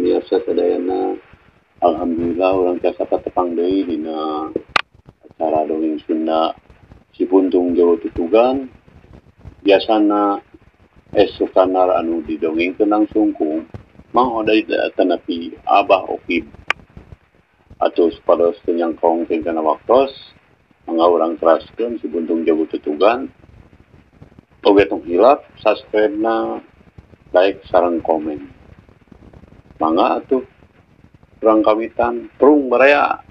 pamirsa sadayana. Alhamdulillah orang tiasa patepang deui dina acara dongeng Sunda si Puntung Jawa Tutugan. Biasana esukanar anu didongengkeun langsung ku Mang Odai tanapi Abah Okib atau pada senyangkong kana waktos mangga urang teraskeun si Puntung Jawa Tutugan. Oge tong hilap subscribe-na, like sareng komen. Mangga atuh urang kawitan prung baraya.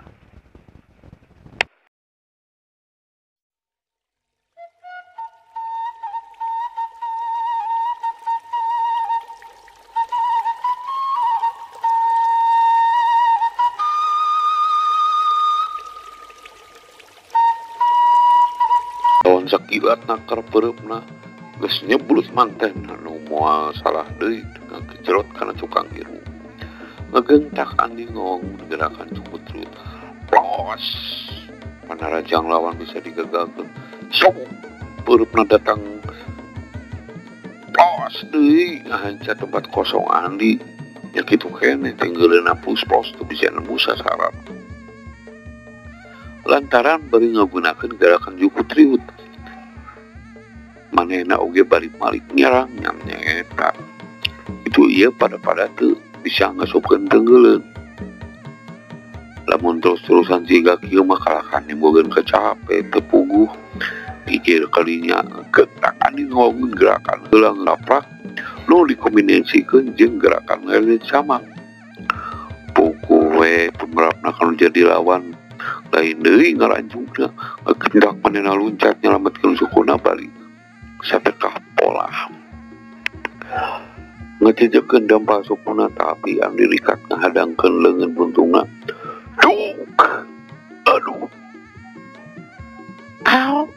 Lawan sakilat nakar pereupna geus nyeblut manten anu moal salah deui dengan kejerot kana cukang hiru. Ngegentak andi ngong gerakan cukup truit. Plos! Panarajang lawan bisa digagalkeun. Sok pereupna datang. Plos deui ngahanca tempat kosong andi. Ya kitu keneh tenggeleuna plos teu bisa nemu sasaran. Lantaran bari ngagunakeun gerakan juku triut. Manehna oge bari malik nyerang nyamnya itu ieu pada teu bisa ngasupkeun tenggeleun. Lamun terus-terusan siga kieu mah kalakan nimbogeun kacape teu puguh. Pikir kalinya getak andi ngomong gerakan heulang laprak nu dikombinasikeun jeung gerakan ngelelit sama. Puguh we pemerapna kanu jadi lawan lain deui ngaranjungna ngagendak manehna luncat nyelametkeun sukuna bali satekah pola ngajejekeun dampal sukuna tapi anu dirikat ngahadangkeun leungeun buntungna. Cuk! Aduh! Au!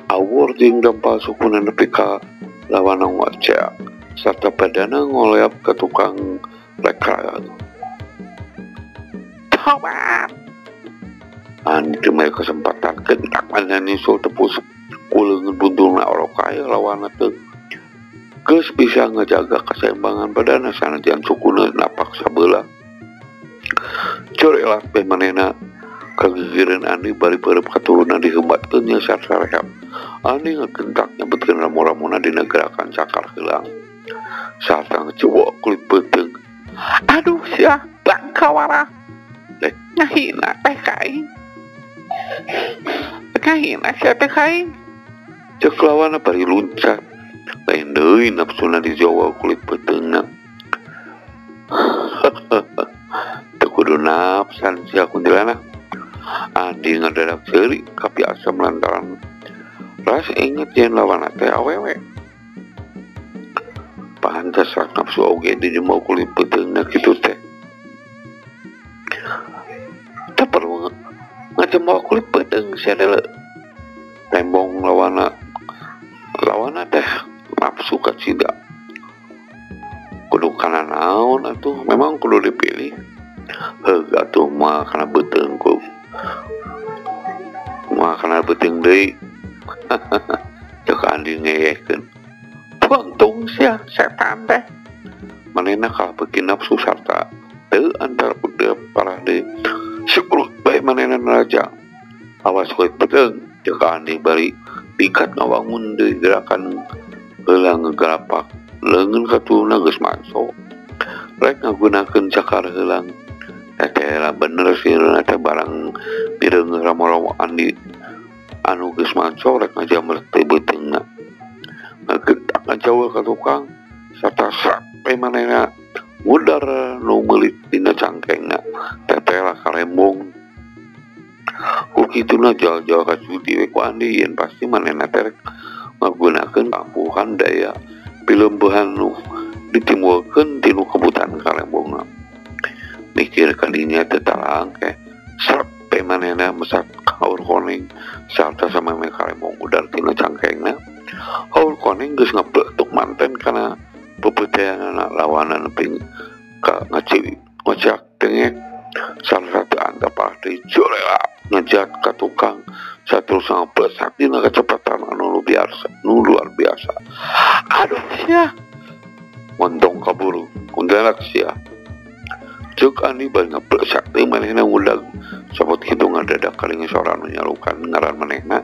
Awur jeung dampal sukuna nepi ka lawan wacak sarta badana ngoleap ka tukang reka. Tobat! Andi teu kesempatan gendak manehna nyusul tepus ku leungeun buntungna orok kaya lawanna teu geus bisa ngejaga keseimbangan badana sanajan sukuna napak sabeula. Corelat beh manehna kagegereun Andi bari peureup katurunna dihembatkeun nya sarsareap. Andi ngagentak nyebutkeun ramu-ramuna dina gerakan cakar heulang. Sarta ngacoba kulit beuteung. Aduh sia, bangkawara. Lek ngahina teh kaing. Ngahina sia teh kaing. Cek lawanna bari luncat. Lain deui nafsuna dijowo kulit beuteungna. Teu kudu nafsan sia kuntilanak. Andi ngadadak seuri kapi asam lantaran ras inget yen lawanna teh awewe. Pantes rak nafsu oge di mau kulit beuteungna kitu teh. Teu perlu ngajemau kulit beuteung sia deuleu. Tembong lawanna teh nafsu kacida. Kudu kana naon atuh memang kudu dipilih. Heug atuh mah kana beuteung ku. Mah kana beuteung deui. Cek Andi ngeyehkeun. Puntung sia setan teh. Manehna kalebeukeun nafsu sarta teu antar udah parah deui. Syukur bae manehna naraja. Awas kulit beuteung. Cek Andi bari pikat ngawangun deui gerakan heulang ngegalapak leungeun katurunna geus manso. Rek ngagunakeun cakar heulang. Teteh bener sih teh barang pireung ramo-ramo Andi anu geus manso rek ngajamret teh beuteungna. Ngagetak ngajawa ka tukang sarta sampe manehna ngudar nu meulit dina cangkengna. Teteh lah karembong. Kukituna jal-jal ka judi we ku Andi yen pasti manehna teh ngagunakeun kampuhan daya pileumbeuhan nu ditimbulkeun tinu kebutaan karembongna. Mikir kadinya teu talang ke sampe manehna mesat haur koneng sarta sameme karembong udar tina cangkengna. Haur koneng geus ngapletuk manten kana pepeuteanna lawanan nepi ka ngaciwi ngocak tengek. Salah satu antapah deui corelat ngejat ka tukang saterus ngaplesak dina kecepatan anu luar biasa. Aduh sia. montong kaburu kundarak sia cek Andi bari ngaplesak teh manehna udag sabot kitu ngadadak kaling sora nu nyalukan ngaran manehna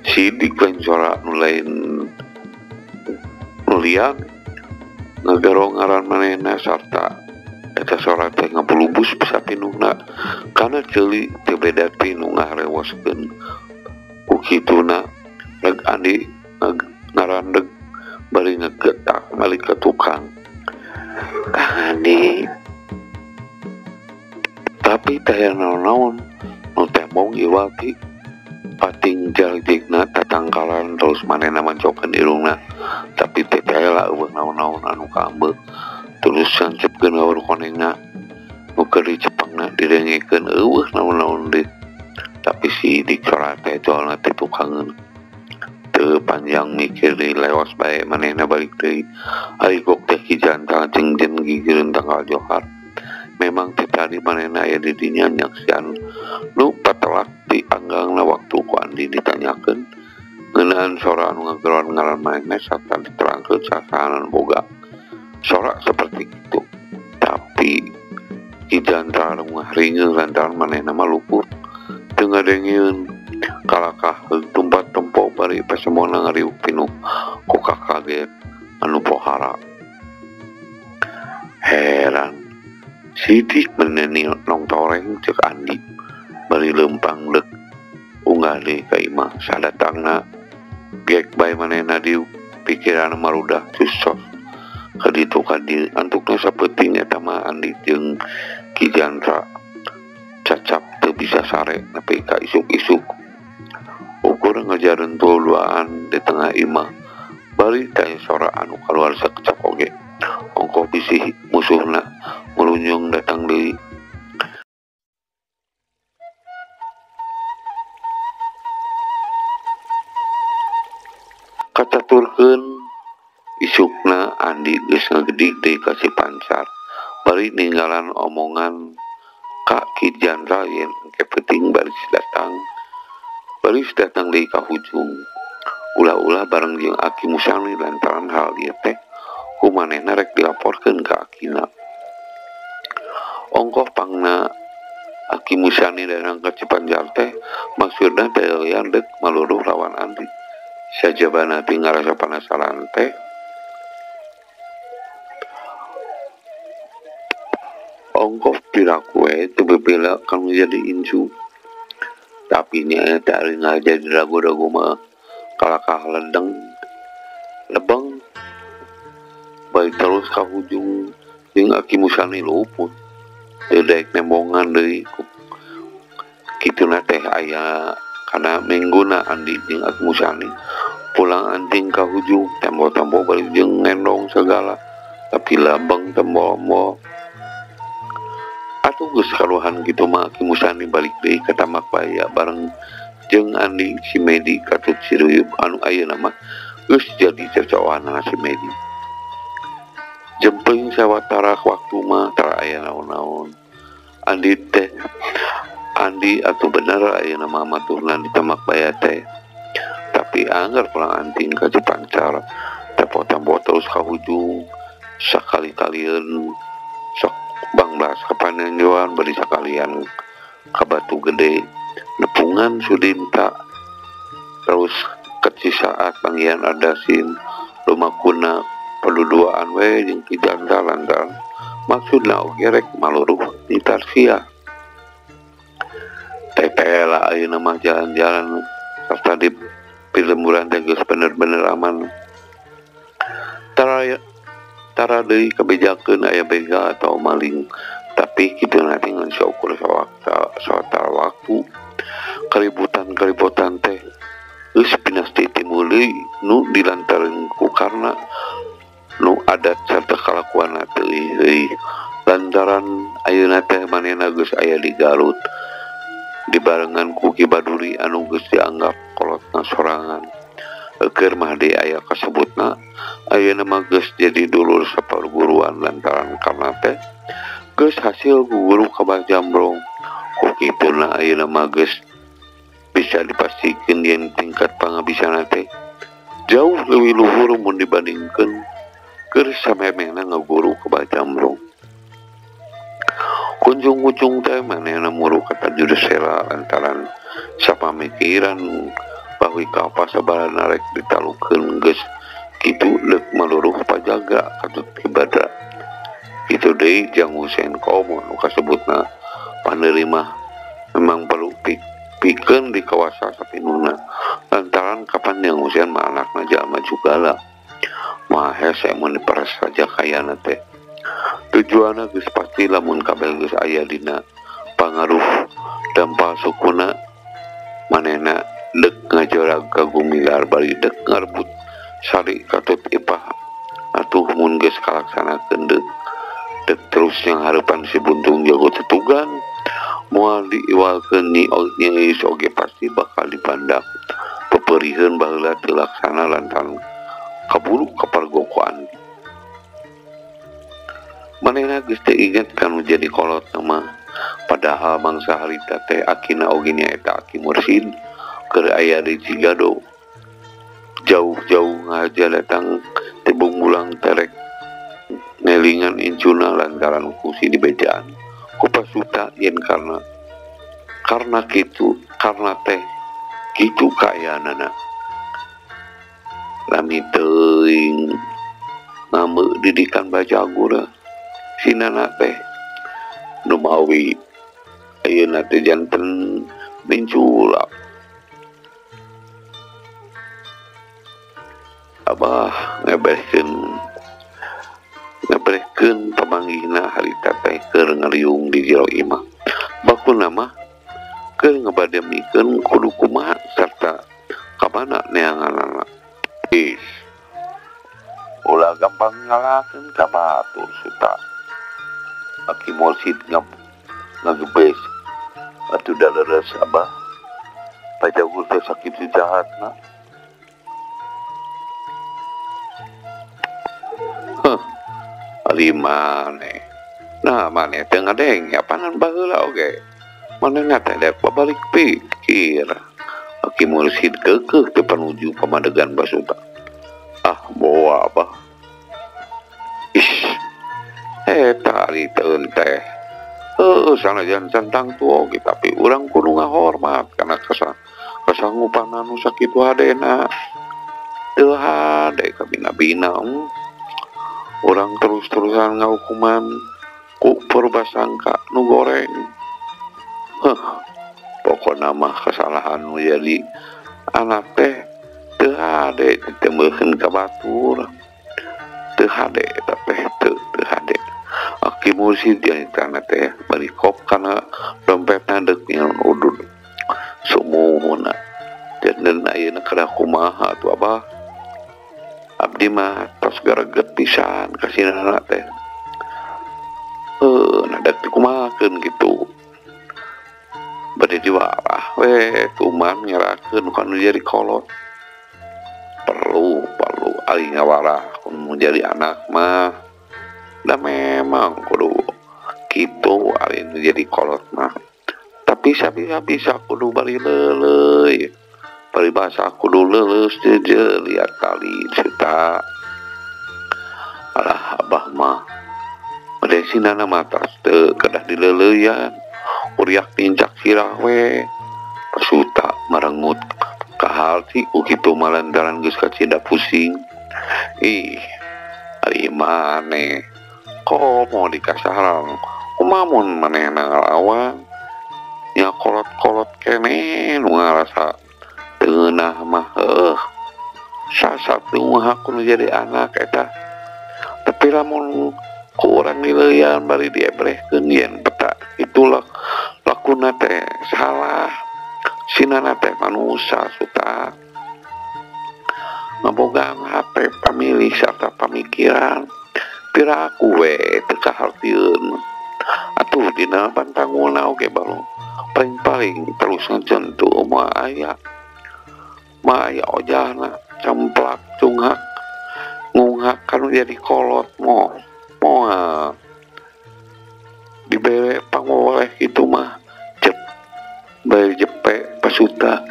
sidik lain sora nu lain nu liang ngagaro ngaran manehna sarta eta sora teh ngapulubus bisa pinuhna kana ceuli teu beda pinu ngarewoskeun ku kituna reg Andi ngarandeg bari ngegetak balik ke tukang Kang Andi tapi teh naon-naon nu teh mong iwati pating jaljigna tatangkalan terus manehna mancokeun irungna tapi teh lah eueuh naon-naon anu kaambeu terus sancepkeun gaur konengna nu keur dicepengna direngekeun eueuh naon-naon deui tapi si dik sora teh jolna teh tukangeun teu panjang mikir deui leos bae manehna balik deui ari gok teh kijanta jeung jen gigireun tanggal johar memang teh tadi manehna aya di dinya nyaksian nu patelak di anggangna waktu ku Andi ditanyakeun ngeunaan sora anu ngageroan ngaran manehna sarta diterangkeun sasaran boga sora seperti itu tapi kijanta anu ngahringeun lantaran manehna mah luput teu ngadengieun kalakah tumpat tempo bari pasemona ngariuk pinuh ku kakaget anu pohara heran sidik meneni nong toreng cek Andi bari lempang dek unggah deui ka imah sadatangna gek bae manehna diuk pikiran marudah susos kaditu kadi antukna sapenting eta mah Andi jeung Ki Jandra cacap teu bisa sare nepi ka isuk-isuk ukur ngajareun duaan di tengah imah bari teh sora anu kaluar sakecap oge ongkoh bisi musuhna melunjung datang deui kacaturkeun isukna Andi geus ngagedik deui ka si Pansar bari ninggalan omongan Kak Ki Jandra yen engke penting baris datang deui ka hujung ulah-ulah bareng jeung Aki Musani lantaran hal ieu teh ku manehna rek dilaporkeun ka Akina ongkoh pangna Aki Musani datang ka Cipanjar teh maksudna teh dek maluruh lawan Andi sajabana teh ngarasa penasaran teh ongkoh piraku teu bebela kanu jadi incu tapi nya eta ari jadi ragu-ragu mah kalakah ledeng lebeng baik terus ka hujung jeung Aki Musani luput teu daek nembongan deui kituna teh aya kana mingguna Andi jeung Aki Musani pulang anting ka hujung tembo-tembo balik jeung ngendong segala tapi labeng tembo atuh geus kaluhan kitu mah Aki Musani balik deui ka Tamak Baya bareng jeung Andi si Medi katut Ciruyup anu ayeuna mah geus jadi cocokan si Medi jempeng sawatara waktu mah tara aya naon-naon Andi atuh bener ayeuna mah maturna di Tamak Baya teh tapi anggar pulang anting ka Cipancar tempo-tempo terus ka hujung sakali-kalieun sok banglas kapanenjoan bari sakalian ka Batu Gede nepungan Sudinta terus kecil saat panggian Ardasin lumakuna peduduaan we jeung Ki Jandra lantaran maksudna oge rek maluruh di Tarsia tetela ayeuna mah jalan-jalan sarta di pilemburan teh geus bener-bener aman tara deui kabejakeun aya bega atau maling tapi kitu nanti ngan syukur sawatara waktu keributan teh geus pinasti timbul deui nu dilantareun ku karna nu adat sarta kalakuanna teuing lantaran ayeuna teh manehna geus aya di Garut dibarengan ku Ki Baduri anu geus dianggap kolotna sorangan keur mah de aya kasebutna ayeuna mah geus jadi dulur saperguruan lantaran karna teh geus hasil guru ka Jambrong ku kituna ayeuna mah geus bisa dipastikeun yen tingkat pangabisana teh jauh leuwih luhur mun dibandingkeun keur samemehna ngaguru ke Bajamrong. Kunjung-kunjung teh manehna muru kata Judasela lantaran sapamikiran bahwi ka sabaraha rek ditalukeun geus kitu leuk maluruh pajaga katut ibadah. Kitu deui Jang Husein Komo nu kasebutna panerimah memang perlu pikeun di kawasan sapinuna lantaran kapan Jang Husein mah anakna jalma jugala mah hese mun diperes saja kayana teh. Tujuanna geus pasti lamun kabel geus aya dina pangaruh dampal sukuna manehna deuk ngajorag ka gumilar bari deuk ngarebut sari katut ipah atuh mun geus kalaksanakeun deuk terus yang harapan si buntung jago tetugan moal diiwalkeun Nyai oge pasti bakal dipandang peperieun baheula teu laksana lantaran kaburu kapargokoan. Manehna geus teu inget kanu jadi kolot nama padahal mangsa harita teh akina oge nyaeta Aki Mursid keur aya di Cigado. Jauh-jauh ngaja datang tebung mulang terek nelingan incuna lantaran kusi di bejaan ku pasuta yen karena kitu karena teh kitu kayanana lami teuing ngambeu didikan bajagura sinana teh nu mawi ayeuna teh janten minculak. Abah ngeberehkeun pamanggihna harita teh keur ngariung di jero imah. Bakuna mah keur ngabademikeun kudu kumaha sarta kamana neanganna. Ulah gampang ngalakeun ka batur suta. Aki Mursid ngagebes atuh da leres abah. Pajagur teh sakit sejahatna. Ali maneh nah maneh teu ngadeng apanan baheula oge manehna teh dek babalik pikir. Aki Mursid keukeuh teu panuju pamadegan basuta. Boa abah eta ari teun teh sanajan santang tua oge tapi urang kudu ngahormat kana kasanggupan anu sakitu hadena teu hade ka bina-bina. Orang terus-terusan ngahukuman ku purbasangka nu goreng. Pokokna mah kesalahan nu jadi anak teh teu hade ditembeukeun ka batur. Teu hade teh teu hade. Aki Mursid janitana teh bari kop kana dompetna deuk nyeun udud. Sumuhuna. Janten ayeuna kada kumaha atuh abah. Abdi mah tos gareget pisan kasinana teh. Nadak dikumahakeun gitu. Bade diwalah we kuman nyerahkeun kanu jadi kolot. Perlu ari ngawalah kun jadi anak mah. Da memang kudu kitu ari nu jadi kolot mah. Tapi bisa kudu bari leuleuy. Peribahasa kudu leuleus teu liat kali cerita. Alah abah mah madesinana matas teu kedah dileuleuyan uriak tincak sirah we pasuta marengut kahalti ku kitu malantaran geus kacinda pusing. Ari maneh komo dikasaran kumamun manehna ngalawan nya kolot-kolot keneh nu ngarasa teunah mah sasat nu hakun jadi anak eta. Tapi lamun ku urang dileuyan bari diebrehkeun yen peta itulah lakuna teh salah sinana teh manusia suta ngabogang HP pamilih sarta pamikiran piraku we teu kahartieun atuh dina pantangulna oge baru paling terus ngecentu mah aya ojana camplak cunghak ngunghak kanu jadi kolot moal dibere pangoleh itu mah bae jepe pasuta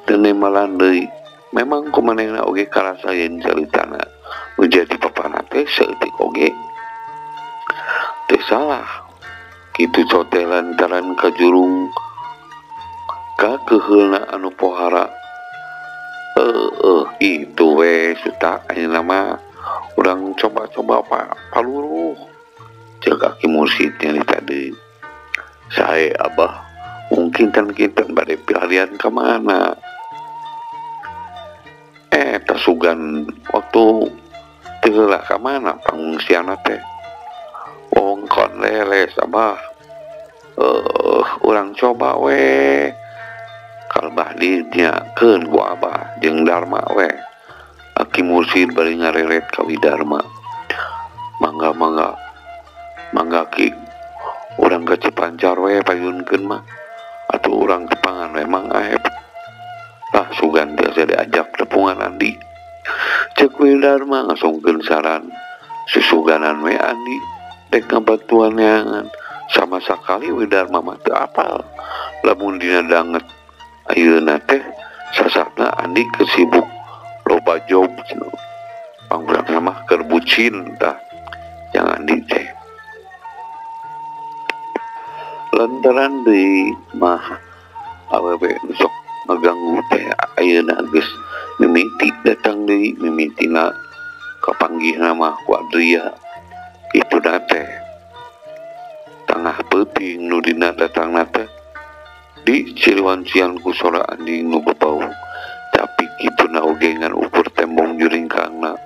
teu malan deui memang kumanehna oge karasayeun caritana nu jadi papana teh teh seeutik oge teu salah kitu cote lantaran kajurung ka keheulna anu pohara itu we suta ayeuna mah urang coba-coba paluruh ceuk aki mursidnya di tadi sae abah mungkin kan kita bade pilarian ke mana tasugan waktu teu lah ka mana pangungsian teh wongkon leles abah urang coba we kalbah dinyakeun ku abah jeung Dharma we aki mursid bari ngareret ka Widarma mangga ki urang ka Cipancar we payunkeun mah atuh urang tepangan we mang aep lah sugan biasa diajak tepungan Andi cek Widarma ngasongkeun saran susuganan we Andi dek ngabatuan neangan sama sakali Widarma mah teu apal lamun dina danget ayeuna teh sasapna Andi kesibuk loba job pangurangna mah keur bucin tah yang Andi teh lantaran deui mah awewe sok ngaganggu teh ayeuna geus mimiti datang deui mimitina kapanggihna mah ku Adria kitu na teh tangah peuting nu dina datangna teh di Ciliwancian ku sora Andi nu bebau tapi kitu na oge ngan ukur tembong juring kangna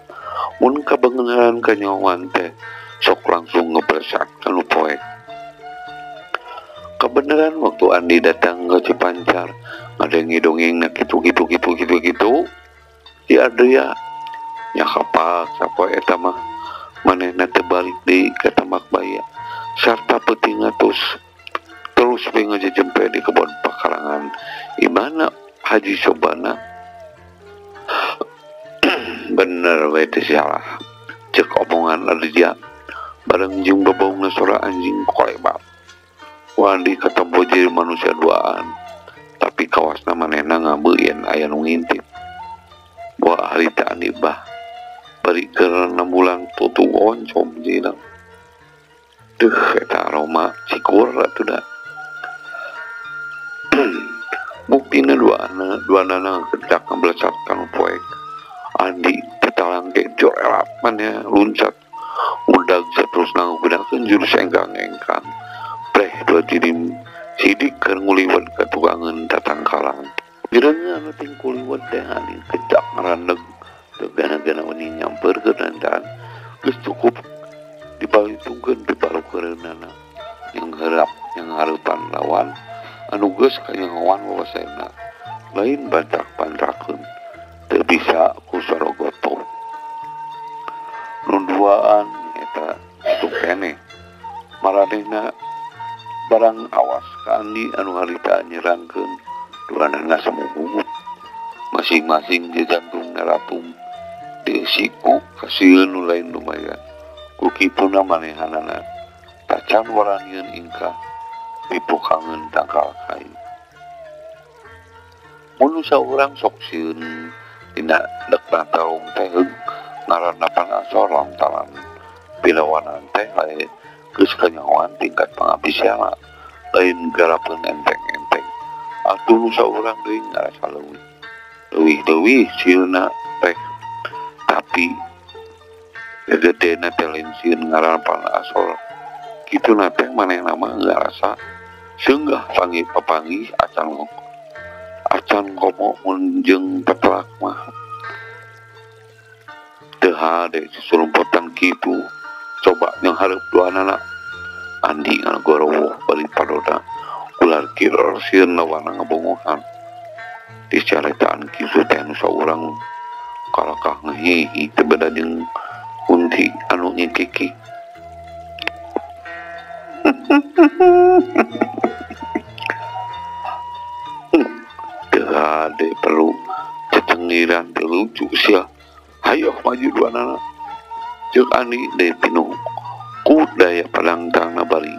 mun kabangeran kanyawan teh sok langsung ngepresak kanu poek kebeneran waktu Andi datang ke Cipancar ngadengi dongeng na gitu di Adria nya kapak sapoe eta mah manehna teu balik deui ka Tambak Baya sarta peuting terus ngajejempe di kebon pakarangan imana Haji Sobana bener we teh salah cek omongan Adria bareng jeung bebongna sora anjing kolebab Wandi ketemu jadi manusia duaan tapi kawasna manehna ngabeuyeun aya nu ngintip buah harita Andi bah bari keur 6 bulan tutu oncom dina deuh eta aroma cikur atuh da buktina duanana kedak ngebelesat kanu poek Andi tetalangke jor elapan ya luncat udag terus nanggudakeun jurus engkang-engkang preh dua tirim sidik keur nguliwet ka tukangan tatangkalan geureunya anu ting kuliwet teh Andi kedak ngarandeg teu gana-gana wani nyamperkeun dandan geus cukup dibalitungkeun piparukeunana yang hareupan lawan anu geus kanyangawan wawasaena lain bantrak-bantrakeun teu bisa ku Sorogoto nu duaan eta atuh keneh maranehna barang awas ka Andi anu harita nyerangkeun duanana samugugut masing-masing di jantung neratung diisiku kasieun nu lain lumayan ku kipuna manehanana tacan waranieun ingkah pipukangeun tangkal kayu mun saurang sok sieun dina dek rantarung teh ngaranna pangasor lantaran pilawanan teh lain geus kanyawan tingkat pangabisiana lain garapeun enteng-enteng atuh nu saurang deui ngarasa leuwih sieunna teh tapi gegedena teh lain sieun ngaranna pangasor kitu na teh manehna mah ngarasa seunggah papanggih acan komo mun jeung petelak mah teu hade susurumpotan kitu coba yang hareup duanana Andi ngagorowo bari padoda ular kiror sieun lawana ngabongohan dicaritaan kitu teh nu saurang kalakah ngehihi teu beda jeung kunti anu nyekiki teu hade perlu cecengiran teu lucu sia hayo maju duanana ceuk Andi deui pinuh ku daya padangtangna bari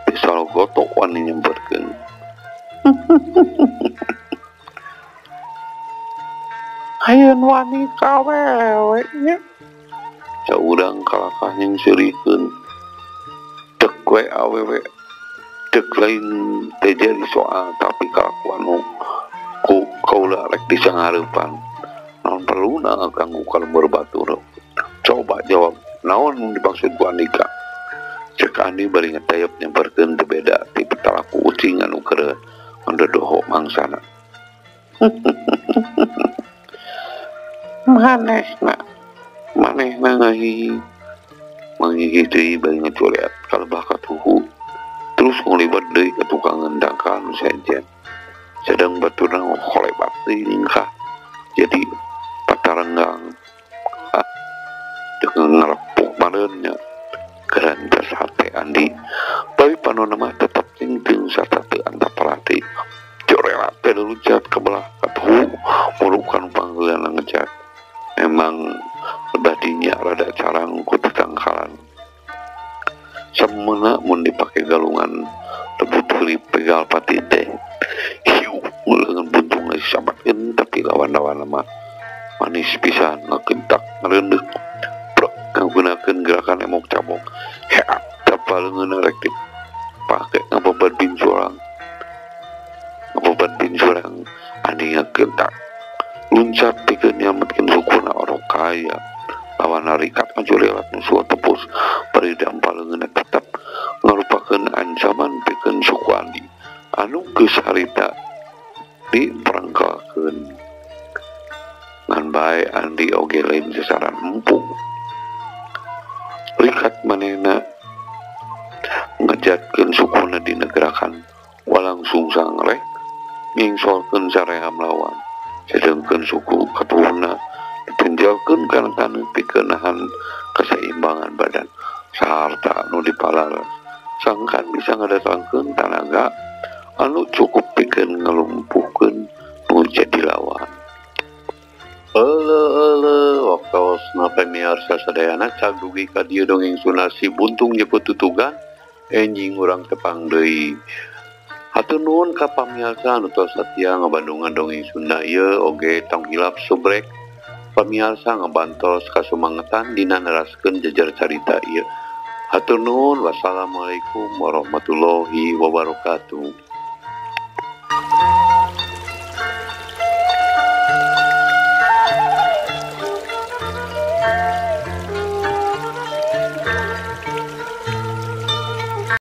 di Sorogoto wani nyemperkeun hayeun wani kawewe nya saurang kalakah yang serikeun dek we awewe dek lain teh jadi soal tapi kalakuan ku kaula rek disangareupan naon perluna kanggo kalembur batur. Coba jawab naon dimaksud ku Andika. Cek Andi bari ngetayep nyamperkeun teu beda ti petalaku ucing anu keur mendodoho mangsana. Manehna ngahi mangigi deui bari ngecoleat kalebah ka tuhu terus ngulibat deui ka tukang ngendangka anu sejen sedang baturna ngolebat deui ningkah jadi patarenggang dengan ngarepuk bareunnya kerantas hate Andi tapi panonna mah tetap tingting sarta teu antap pelati corelat teh lucat ke belah katuhu murukan panggeulan ngecat memang lebadinya rada carang ku tetangkalan semeuna mun dipake galungan lebut heuli pegal pati teh hiu leungeun buntung geus sabatkeun tapi lawan-lawan mah manis pisan ngakentak ngareundeuh nggunakeun gerakan emok cabok heat tapaleungeun rek dipake ngabeban bin surang Andi ngakentak luncat pikeun nyelametkeun sukuna orang kaya lawan narikat maju lewat musuh tepus bari dampaleungeunna tetep ngarupakeun ancaman pikeun suku Andi anu geus harita diperangkalkeun ngan bae Andi oge lain sasaran empuk likat manehna ngejatkeun sukuna dinegerakan walang sungsang rek ngingsolkeun sareham lawan sedengkeun suku katuhuna dipenjalkeun kana taneuh pikeun nahan keseimbangan badan sarta anu dipalaras sangkan bisa ngadatangkeun tanaga anu cukup pikeun ngalumpuhkeun nu jadi lawan. Waktu pemiarsa sadayana cag dugi ka dieu dongeng sunasi buntung nyebut tutugan enjing urang tepang deui. Hatur nuhun ka pamiarsa anu tos satia ngabandungan dongeng Sunda ieu oge tong hilap subrek pamiarsa ngabantos kasumangetan dina neraskeun jejer carita ieu. Hatur nuhun wassalamualaikum warahmatullahi wabarakatuh.